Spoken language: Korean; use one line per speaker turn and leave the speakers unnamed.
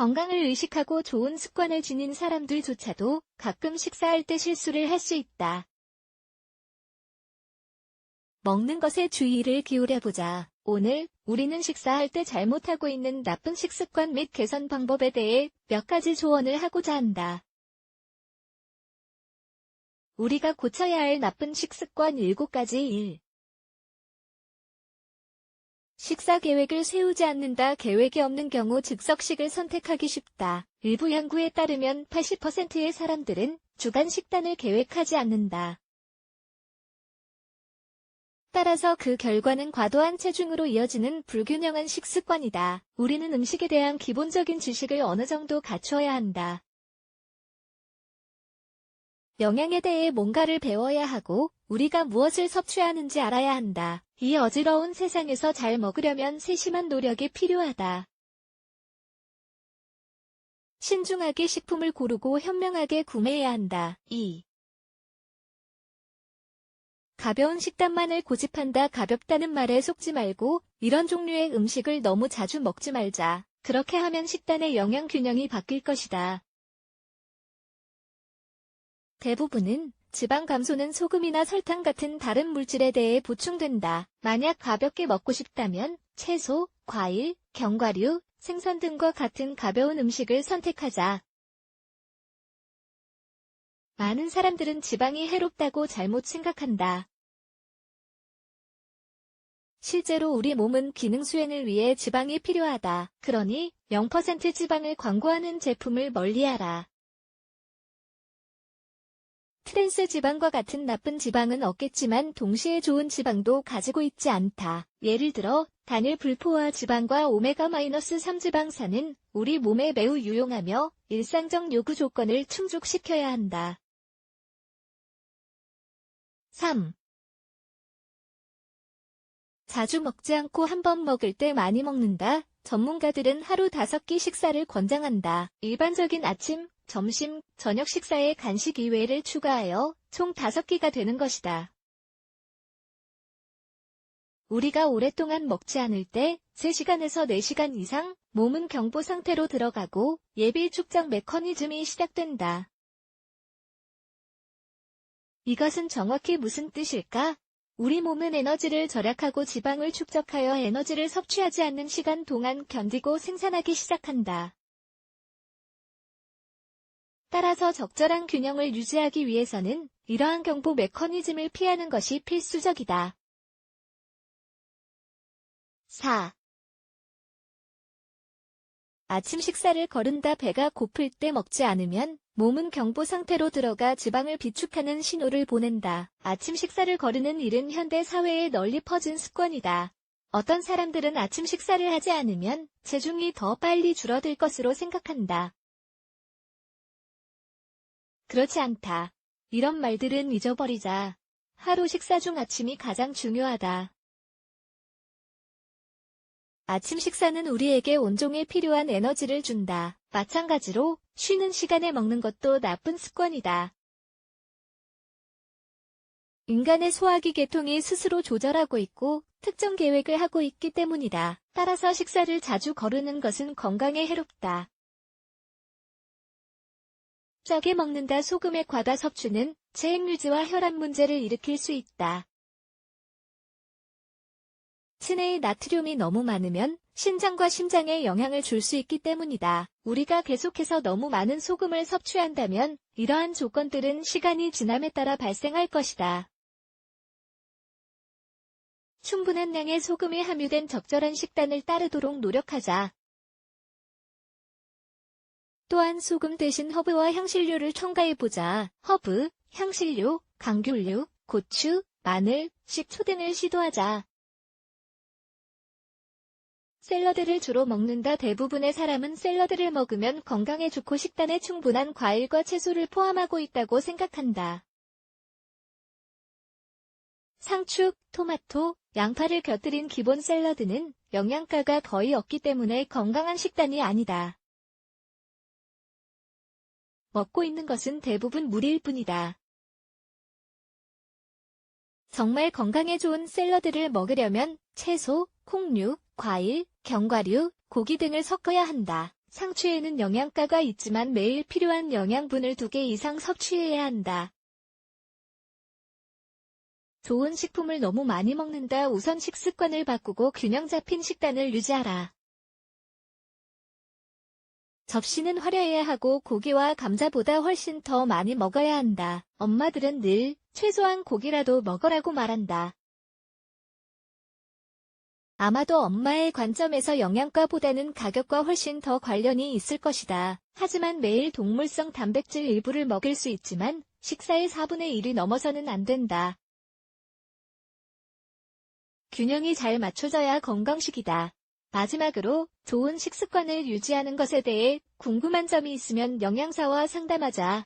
건강을 의식하고 좋은 습관을 지닌 사람들조차도 가끔 식사할 때 실수를 할 수 있다. 먹는 것에 주의를 기울여보자. 오늘 우리는 식사할 때 잘못하고 있는 나쁜 식습관 및 개선 방법에 대해 몇 가지 조언을 하고자 한다. 우리가 고쳐야 할 나쁜 식습관 7가지. 1. 식사 계획을 세우지 않는다. 계획이 없는 경우 즉석식을 선택하기 쉽다. 일부 연구에 따르면 80%의 사람들은 주간 식단을 계획하지 않는다. 따라서 그 결과는 과도한 체중으로 이어지는 불균형한 식습관이다. 우리는 음식에 대한 기본적인 지식을 어느 정도 갖추어야 한다. 영양에 대해 뭔가를 배워야 하고 우리가 무엇을 섭취하는지 알아야 한다. 이 어지러운 세상에서 잘 먹으려면 세심한 노력이 필요하다. 신중하게 식품을 고르고 현명하게 구매해야 한다. 2. 가벼운 식단만을 고집한다. 가볍다는 말에 속지 말고 이런 종류의 음식을 너무 자주 먹지 말자. 그렇게 하면 식단의 영양 균형이 바뀔 것이다. 대부분은 지방 감소는 소금이나 설탕 같은 다른 물질에 대해 보충된다. 만약 가볍게 먹고 싶다면 채소, 과일, 견과류, 생선 등과 같은 가벼운 음식을 선택하자. 많은 사람들은 지방이 해롭다고 잘못 생각한다. 실제로 우리 몸은 기능 수행을 위해 지방이 필요하다. 그러니 0% 지방을 광고하는 제품을 멀리하라. 트랜스 지방과 같은 나쁜 지방은 없겠지만 동시에 좋은 지방도 가지고 있지 않다. 예를 들어 단일 불포화 지방과 오메가-3 지방산은 우리 몸에 매우 유용하며 일상적 요구 조건을 충족시켜야 한다. 3. 자주 먹지 않고 한 번 먹을 때 많이 먹는다. 전문가들은 하루 5끼 식사를 권장한다. 일반적인 아침, 점심, 저녁 식사에 간식 이외를 추가하여 총 5끼가 되는 것이다. 우리가 오랫동안 먹지 않을 때 3시간에서 4시간 이상 몸은 경보 상태로 들어가고 예비 축적 메커니즘이 시작된다. 이것은 정확히 무슨 뜻일까? 우리 몸은 에너지를 절약하고 지방을 축적하여 에너지를 섭취하지 않는 시간 동안 견디고 생산하기 시작한다. 따라서 적절한 균형을 유지하기 위해서는 이러한 경보 메커니즘을 피하는 것이 필수적이다. 4. 아침 식사를 거른다. 배가 고플 때 먹지 않으면 몸은 경보 상태로 들어가 지방을 비축하는 신호를 보낸다. 아침 식사를 거르는 일은 현대 사회에 널리 퍼진 습관이다. 어떤 사람들은 아침 식사를 하지 않으면 체중이 더 빨리 줄어들 것으로 생각한다. 그렇지 않다. 이런 말들은 잊어버리자. 하루 식사 중 아침이 가장 중요하다. 아침 식사는 우리에게 온종일 필요한 에너지를 준다. 마찬가지로 쉬는 시간에 먹는 것도 나쁜 습관이다. 인간의 소화기 계통이 스스로 조절하고 있고 특정 계획을 하고 있기 때문이다. 따라서 식사를 자주 거르는 것은 건강에 해롭다. 짜게 먹는다. 소금의 과다 섭취는 체액유지와 혈압 문제를 일으킬 수 있다. 체내의 나트륨이 너무 많으면 신장과 심장에 영향을 줄 수 있기 때문이다. 우리가 계속해서 너무 많은 소금을 섭취한다면 이러한 조건들은 시간이 지남에 따라 발생할 것이다. 충분한 양의 소금이 함유된 적절한 식단을 따르도록 노력하자. 또한 소금 대신 허브와 향신료를 첨가해보자. 허브, 향신료, 감귤류, 고추, 마늘, 식초 등을 시도하자. 샐러드를 주로 먹는다. 대부분의 사람은 샐러드를 먹으면 건강에 좋고 식단에 충분한 과일과 채소를 포함하고 있다고 생각한다. 상추, 토마토, 양파를 곁들인 기본 샐러드는 영양가가 거의 없기 때문에 건강한 식단이 아니다. 먹고 있는 것은 대부분 물일 뿐이다. 정말 건강에 좋은 샐러드를 먹으려면 채소, 콩류, 과일, 견과류, 고기 등을 섞어야 한다. 상추에는 영양가가 있지만 매일 필요한 영양분을 2개 이상 섭취해야 한다. 좋은 식품을 너무 많이 먹는다. 우선 식습관을 바꾸고 균형 잡힌 식단을 유지하라. 접시는 화려해야 하고 고기와 감자보다 훨씬 더 많이 먹어야 한다. 엄마들은 늘 최소한 고기라도 먹으라고 말한다. 아마도 엄마의 관점에서 영양가보다는 가격과 훨씬 더 관련이 있을 것이다. 하지만 매일 동물성 단백질 일부를 먹일 수 있지만 식사의 4분의 1이 넘어서는 안 된다. 균형이 잘 맞춰져야 건강식이다. 마지막으로 좋은 식습관을 유지하는 것에 대해 궁금한 점이 있으면 영양사와 상담하자.